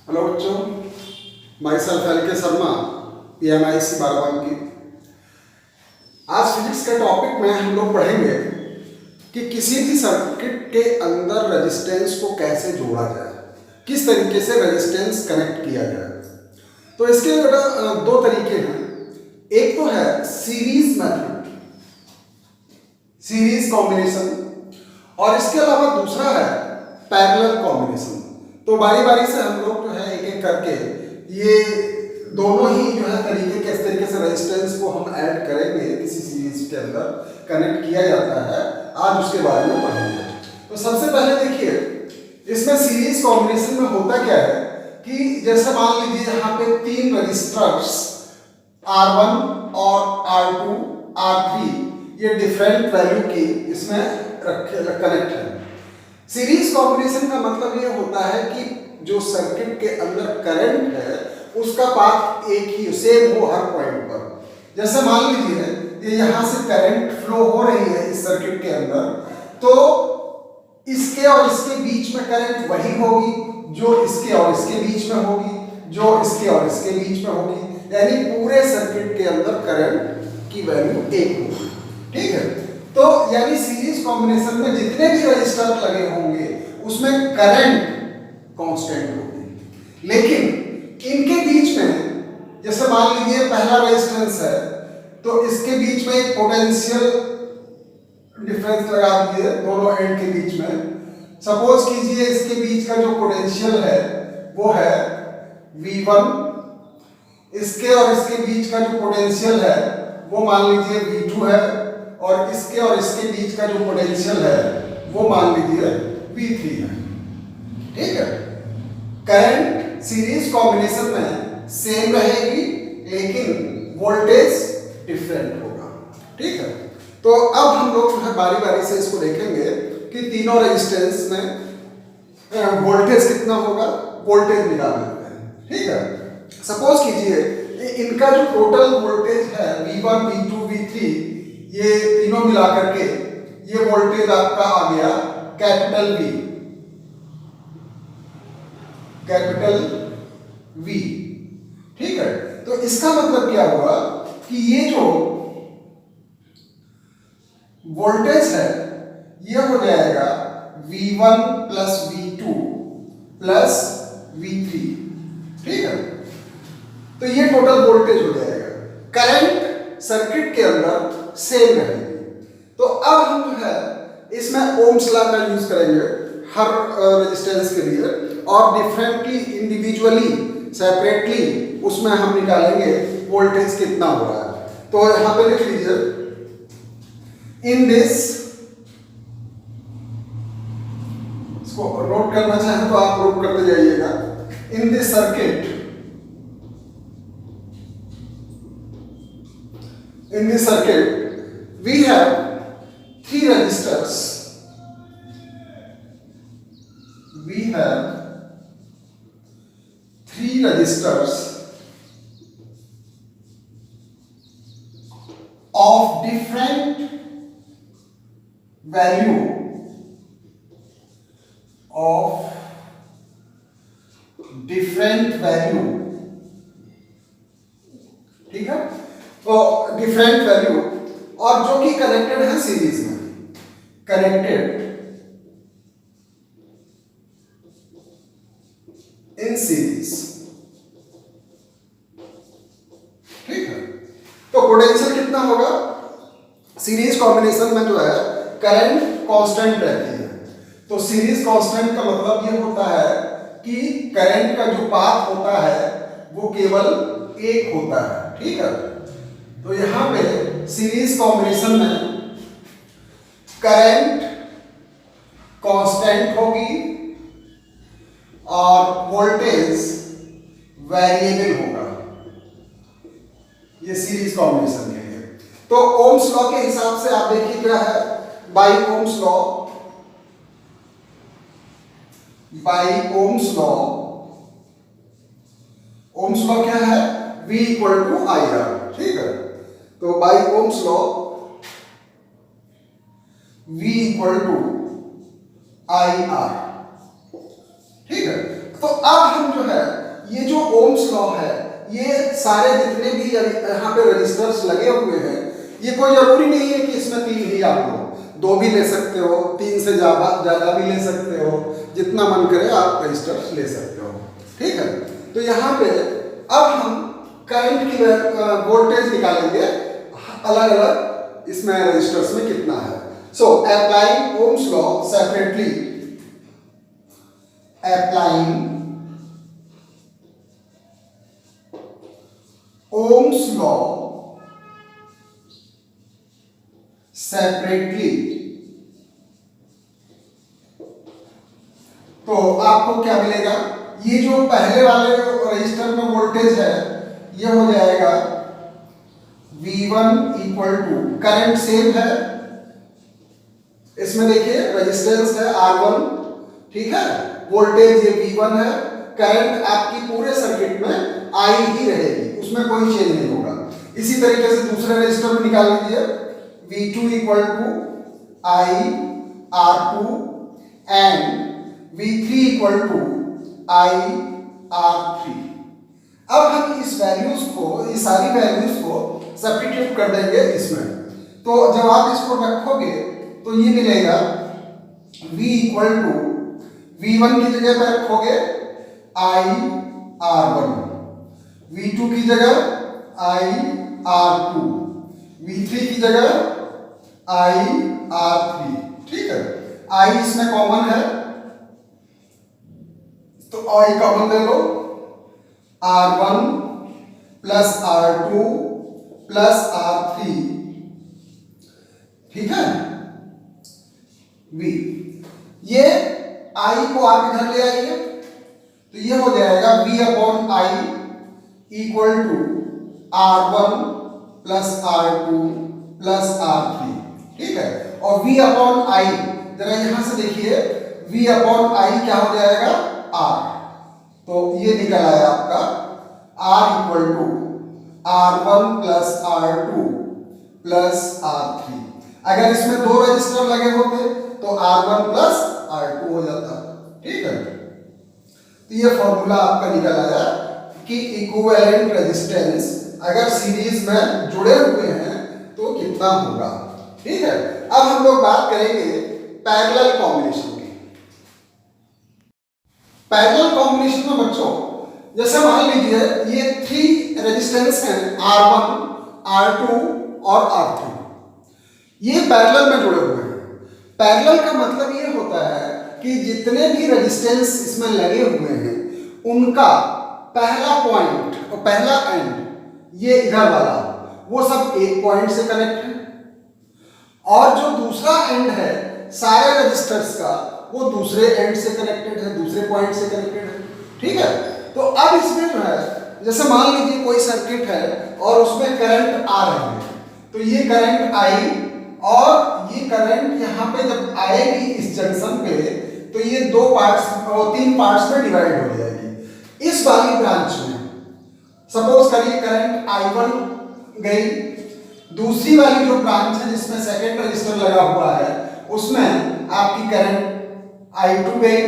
Hello बच्चों, my self L के Sharma, PMIC Barabanki. आज फिजिक्स के टॉपिक में हम लोग पढ़ेंगे कि किसी भी सर्किट के अंदर रेजिस्टेंस को कैसे जोड़ा जाए, किस तरीके से रेजिस्टेंस कनेक्ट किया जाए। तो इसके बेटा दो तरीके हैं। एक तो है सीरीज मेथड, सीरीज कॉम्बिनेशन, और इसके अलावा दूसरा है पैरेलल कॉम्बिनेशन। तो बारी बारी से हम लोग जो है एक एक करके ये दोनों ही जो है तरीके किस तरीके से रेजिस्टेंस को हम ऐड करेंगे, किसी सीरीज के अंदर कनेक्ट किया जाता है, आज उसके बारे में पढ़ेंगे। तो सबसे पहले देखिए, इसमें सीरीज कॉम्बिनेशन में होता क्या है कि जैसे मान लीजिए यहाँ पे तीन रजिस्टर्स R1 और R2 R3 ये डिफरेंट वैल्यू की इसमें कनेक्ट है। सीरीज कॉम्बिनेशन का मतलब ये होता है कि जो सर्किट के अंदर करंट है उसका पाथ एक ही सेम हो हर पॉइंट पर। जैसे मान लीजिए ये यहाँ से करंट फ्लो हो रही है इस सर्किट के अंदर, तो इसके और इसके बीच में करंट वही होगी जो इसके और इसके बीच में होगी, जो इसके और इसके बीच में होगी, यानी पूरे सर्किट के अंदर करंट की वैल्यू एक होगी। ठीक है, तो यानी सीरीज कॉम्बिनेशन में जितने भी रजिस्टर लगे होंगे उसमें करंट कांस्टेंट होगी, लेकिन इनके बीच में जैसे मान लीजिए पहला रेजिस्टेंस है तो इसके बीच में एक पोटेंशियल डिफरेंस लगा दीजिए दोनों एंड के बीच में। सपोज कीजिए इसके बीच का जो पोटेंशियल है वो है V1, इसके और इसके बीच का जो पोटेंशियल है वो मान लीजिए V2 है, और इसके और इसके बीच का जो पोटेंशियल है वो मान लीजिए V3 है। ठीक है, करंट सीरीज कॉम्बिनेशन में सेम रहेगी लेकिन वोल्टेज डिफरेंट होगा। ठीक है, तो अब हम लोग जो है बारी बारी से इसको देखेंगे कि तीनों रेजिस्टेंस में वोल्टेज कितना होगा, वोल्टेज निकालना है। ठीक है, सपोज कीजिए इनका जो टोटल वोल्टेज है V1 V2 V3 ये तीनों मिलाकर के ये वोल्टेज आपका आ गया कैपिटल V। ठीक है, तो इसका मतलब क्या हुआ कि ये जो वोल्टेज है ये हो जाएगा V1 plus V2 plus V3। ठीक है, तो ये टोटल वोल्टेज हो जाएगा। करंट सर्किट के अंदर सेम रहेगी। तो अब हम जो है इसमें ओम्स लॉ का यूज करेंगे हर रेजिस्टेंस के लिए, और डिफरेंटली इंडिविजुअली सेपरेटली उसमें हम निकालेंगे वोल्टेज कितना हो रहा है। तो यहां पे लिख लीजिए, इन दिस, इसको नोट करना चाहें तो आप नोट करते जाइएगा। In this circuit, in this circuit we have three resistors. We have three resistors of different value, ठीक है, तो डिफरेंट वैल्यू, और जो कि कनेक्टेड है सीरीज में, कनेक्टेड इन सीरीज। ठीक है, तो पोटेंशियल कितना होगा, सीरीज कॉम्बिनेशन में जो है करंट कांस्टेंट रहती है। तो सीरीज कांस्टेंट का मतलब ये होता है कि करंट का जो पाथ होता है वो केवल एक होता है। ठीक है, तो यहां पे सीरीज कॉम्बिनेशन में करंट कांस्टेंट होगी और वोल्टेज वेरिएबल होगा, ये सीरीज कॉम्बिनेशन के लिए। तो ओम्स लॉ के हिसाब से आप देखिए क्या है, by Ohm's law, Ohm's law क्या है, V इक्वल टू IR। ठीक है, तो by Ohm's law V equal to IR। ठीक है, तो अब हम जो है ये जो ओम्स लॉ है, ये सारे जितने भी यहाँ पे रजिस्टर्स लगे हुए हैं, ये कोई जरूरी नहीं है कि इसमें 3 ही आप लो, 2 भी ले सकते हो, 3 से ज्यादा भी ले सकते हो, जितना मन करे आप रजिस्टर्स ले सकते हो। ठीक है, तो यहाँ पे अब हम करंट की वोल्टेज निकालेंगे अलग अलग इसमें रजिस्टर्स में कितना है। So applying Ohm's law separately, applying Ohm's law separately, तो आपको क्या मिलेगा, ये जो पहले वाले रजिस्टर में वोल्टेज है ये हो जाएगा V1 equal to, current same है, इसमें देखिए रेजिस्टेंस है R1, ठीक है, वोल्टेज ये V1 है, करंट आपकी पूरे सर्किट में I ही रहेगी, उसमें कोई चेंज नहीं होगा। इसी तरीके से दूसरे रजिस्टर में निकाल लीजिए, V2 equal to I R2 and V3 equal to I R3। अब हम इस वैल्यूज को, ये सारी वैल्यूज को सब्स्टिट्यूट कर देंगे इसमें, तो जब आप इसको रखोगे तो ये मिलेगा V इक्वल टू, V1 की जगह पर रखोगे I R1, V2 की जगह I R2, V3 की जगह I R3। ठीक है, I इसमें कॉमन है तो I कॉमन ले लो, R1 plus R2 plus R3, ठीक है, V, ये I को आप इधर ले आइए तो ये हो जाएगा V upon I equal to R1 plus R2 plus R3। ठीक है, और V अपॉन I, जरा यहां से देखिए, V अपॉन I क्या हो जाएगा, R, तो ये निकल आया आपका R equal to R1 plus R2 plus R3। अगर इसमें 2 रजिस्टर लगे होते तो R1 प्लस R2 हो जाता। ठीक है, तो ये फॉर्मूला आपका निकल आया कि इक्विवेलेंट रेजिस्टेंस अगर सीरीज में जुड़े हुए हैं तो कितना होगा। ठीक है, अब हम लोग बात करेंगे पैरेलल कॉम्बिनेशन की। पैरेलल कॉम्बिनेशन में बच्चों, जैसे मान लीजिए ये 3 रेजिस्टेंस हैं, R1, R2 और R3, ये पैरेलल में जुड़े हुए हैं। पैरेलल का मतलब ये होता है कि जितने भी रेजिस्टेंस इसमें लगे हुए हैं उनका पहला पॉइंट और पहला एंड, ये इधर वाला, वो सब एक पॉइंट से कनेक्ट है, और जो दूसरा एंड है सारे रजिस्टर्स का, वो दूसरे एंड से कनेक्टेड है, दूसरे पॉइंट से कनेक्टेड है। ठीक है, तो अब इसमें जो है, जैसे मान लीजिए कोई सर्किट है और उसमें करंट आ रही है, तो ये करंट आई और ये करंट यहाँ पे जब आएगी इस जंक्शन पे तो ये 2 पार्ट्स और 3 पार्ट्स में डिवाइड हो जाएगी। इस वाली ब्रांच में सपोज करिए करंट I1 गई, दूसरी वाली जो ब्रांच है जिसमें सेकेंड रजिस्टर लगा हुआ है उसमें आपकी करंट I2 गई,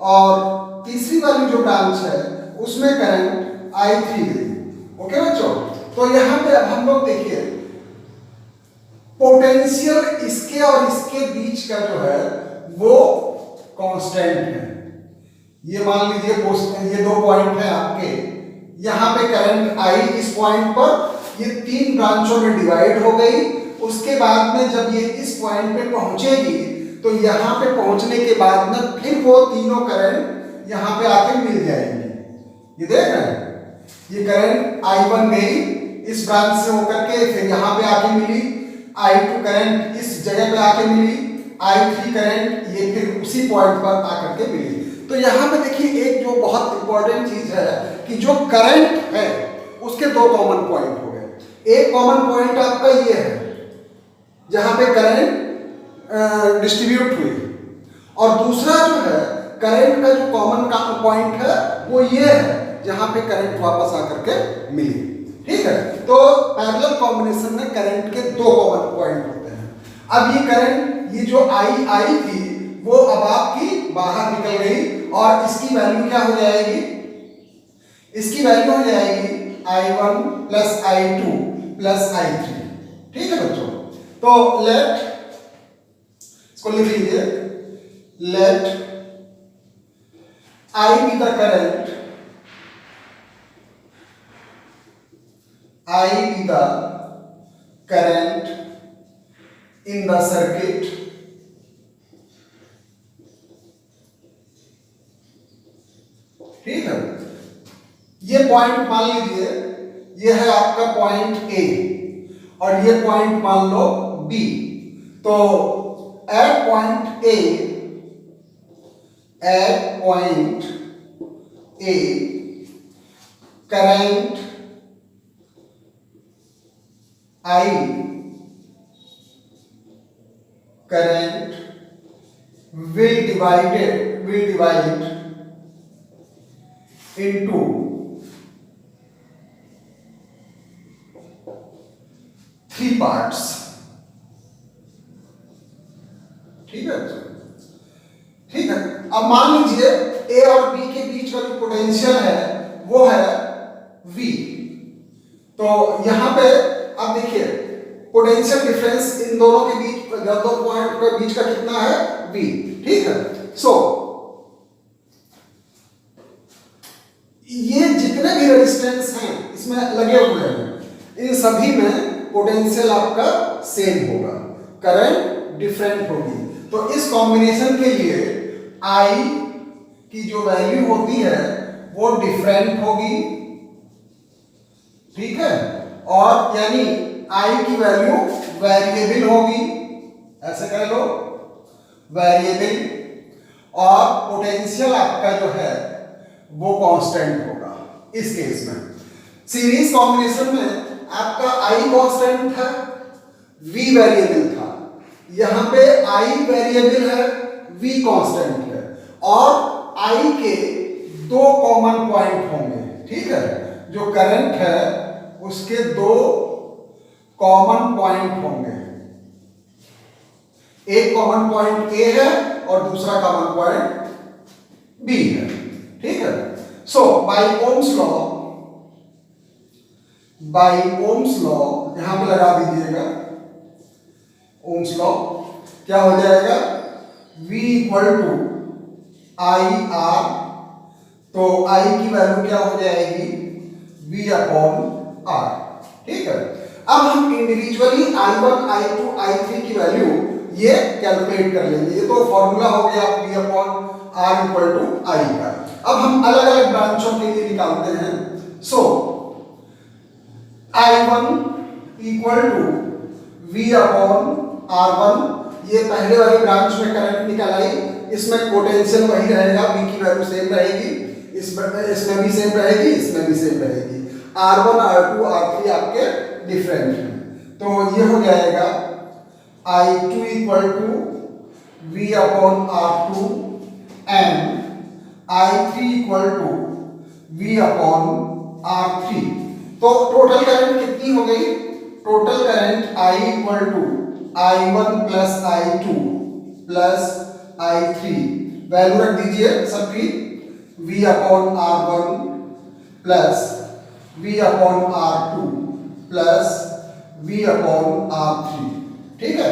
और तीसरी वाली जो ब्रांच है उसमें करंट I3 गई। ओके बच्चों, तो यहाँ पे अब हम लोग देखिए पोटेंशियल इसके और इसके बीच का जो है वो कांस्टेंट है। ये मान लीजिए ये 2 पॉइंट है आपके, यहाँ पे करंट आई इस पॉइंट पर, ये 3 ब्रांचों में डिवाइड हो गई। उसके बाद में जब ये इस पॉइंट पे पहुंचेगी तो यहाँ पे पहुंचने के बाद में फिर वो तीनों करंट यहाँ पे आके मिल जाएंगी। ये देख रहे हैं, ये करंट I1 गई इस ब्रांच से होकर के, फिर यहाँ पे आके मिली, I2 करंट इस जगह पे आके मिली, I3 करंट ये फिर उसी पॉइंट पर आकर के मिली। तो यहाँ पे देखिए एक जो बहुत इंपॉर्टेंट चीज है कि जो करंट है उसके 2 कॉमन पॉइंट हो गए। एक कॉमन पॉइंट आपका ये है जहां पे करंट डिस्ट्रीब्यूट हुई, और दूसरा जो है करंट का जो कॉमन पॉइंट है वो ये है जहां पे करंट वापस आकर के मिली। ठीक है, तो पैरेलल कॉम्बिनेशन में करंट के 2 कॉमन पॉइंट होते हैं। अब ये करंट, ये जो आई थी वो अब आपकी बाहर निकल गई और इसकी वैल्यू क्या हो जाएगी, इसकी वैल्यू हो जाएगी I1 plus I2 plus I3। ठीक है बच्चों, तो लेट, इसको लिख लीजिए, late I be the current, I be the current in the circuit ठीक है। ये पॉइंट मान लीजिए ये है आपका पॉइंट ए और ये पॉइंट मान लो बी। तो at point A, at point A current I, current will divide into three parts। ठीक है, ठीक है। अब मान लीजिए ए और बी के बीच का जो पोटेंशियल है वो है V। तो यहां पे अब देखिए पोटेंशियल डिफरेंस इन दोनों के बीच, दो पॉइंट के बीच का कितना है, V। ठीक है, सो ये जितने भी रेजिस्टेंस हैं इसमें लगे हुए हैं, इन सभी में पोटेंशियल आपका सेम होगा, करंट डिफरेंट होगी। तो इस कॉम्बिनेशन के लिए I की जो वैल्यू होती है वो डिफरेंट होगी। ठीक है, और यानी I की वैल्यू वेरिएबल होगी, ऐसे कह लो वेरिएबल, और पोटेंशियल आपका जो है वो कांस्टेंट होगा। इस केस में सीरीज कॉम्बिनेशन में आपका I कांस्टेंट था, V वेरिएबल था, यहां पे I वेरिएबल है, V कांस्टेंट है, और I के दो कॉमन पॉइंट होंगे। ठीक है, जो करंट है उसके दो कॉमन पॉइंट होंगे, एक कॉमन पॉइंट ए है और दूसरा कॉमन पॉइंट बी है। ठीक है, so by Ohm's law, by Ohm's law यहां पे लगा दीजिएगा, ओम्स लॉ क्या हो जाएगा, V equal to I R. तो I की वैल्यू क्या हो जाएगी, V अपॉन R। ठीक है, अब हम इंडिविजुअली I1, I2, I3 की वैल्यू ये कैलकुलेट कर लेंगे। ये तो फॉर्मूला हो गया V upon R equal to I का। अब हम अलग अलग ब्रांचों के लिए निकालते हैं। So I1 equal to V upon R1, ये पहले वाली ब्रांच में करंट निकल आई, इसमें पोटेंशियल वही रहेगा, V की वैल्यू सेम रहेगी, इसमें भी सेम रहेगी, इसमें भी सेम रहेगी। R1, R2, R3 आपके डिफरेंट हैं, तो ये हो जाएगा I2 equal to V upon R2 and I3 equal to V upon R3। तो टोटल करंट कितनी हो गई, total current I equal to I1 plus I2 plus I3, value रख दीजिए सबकी, V upon R1 plus V upon R2 plus V upon R3। ठीक है,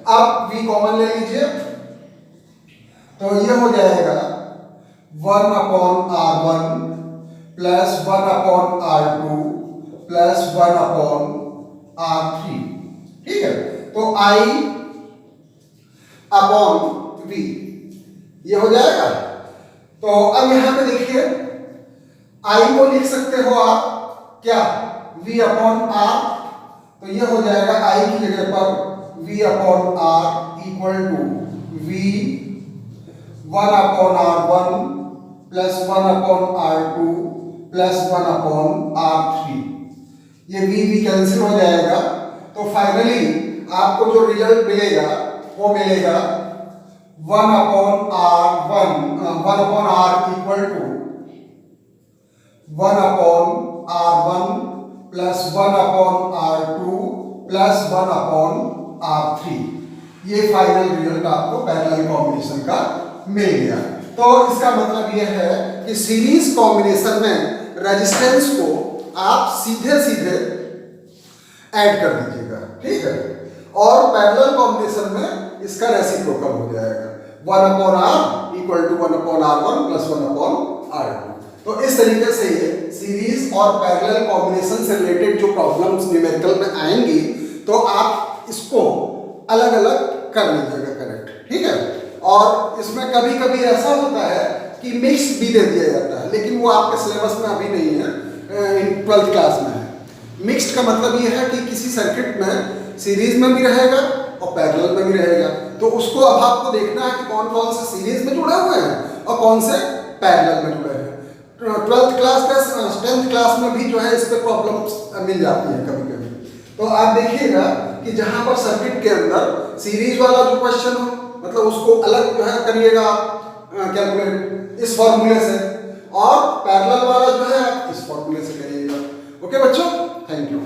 अब V कॉमन ले लीजिए, तो ये हो जाएगा 1 upon R1 plus 1 upon R2 plus 1 upon R3। ठीक है, तो I अपॉन V ये हो जाएगा। तो अब यहां पे देखिए I को लिख सकते हो आप क्या, V अपॉन R, तो ये हो जाएगा I की जगह पर V upon R equal to V 1 upon R1 plus 1 upon R2 plus 1 upon R3। ये V कैंसिल हो जाएगा, तो फाइनली आपको जो रिजल्ट मिलेगा वो मिलेगा 1 upon R equal to 1 upon R1 plus 1 upon R2 plus 1 upon R3। ये फाइनल रिजल्ट आपको पैरेलल कॉम्बिनेशन का मिल गया। तो इसका मतलब ये है कि सीरीज कॉम्बिनेशन में रेजिस्टेंस को आप सीधे सीधे ऐड कर दीजिएगा, ठीक है, और पैरेलल कॉम्बिनेशन में इसका रेसिप्रोकल हो जाएगा, 1/r equal to 1/r1 plus 1/r2। तो इस तरीके से ये सीरीज और पैरेलल कॉम्बिनेशन से रिलेटेड जो प्रॉब्लम्स न्यूमेरिकल में आएंगी तो आप इसको अलग अलग कर लीजिएगा करेक्ट, ठीक है। और इसमें कभी कभी ऐसा होता है कि मिक्स भी दे दिया जाता है, लेकिन वो आपके सिलेबस में अभी नहीं है, 12th क्लास में है। मिक्स्ड का मतलब ये है कि किसी सर्किट में सीरीज में भी रहेगा और पैरेलल में भी रहेगा, तो उसको अब आपको देखना है कि कौन कौन से सीरीज में जुड़े हुए हैं और कौन से पैरेलल में जुड़े हैं। 12th क्लास का 10th क्लास में भी जो है इस पे प्रॉब्लम्स मिल जाती है कभी कभी। तो आप देखिएगा कि जहां पर सर्किट के अंदर सीरीज वाला जो क्वेश्चन हो मतलब उसको अलग जो है करिएगा आप कैलकुलेट इस फॉर्मूले से, और पैरेलल वाला जो है आप इस फॉर्मूले से करिएगा। ओके बच्चों, थैंक यू।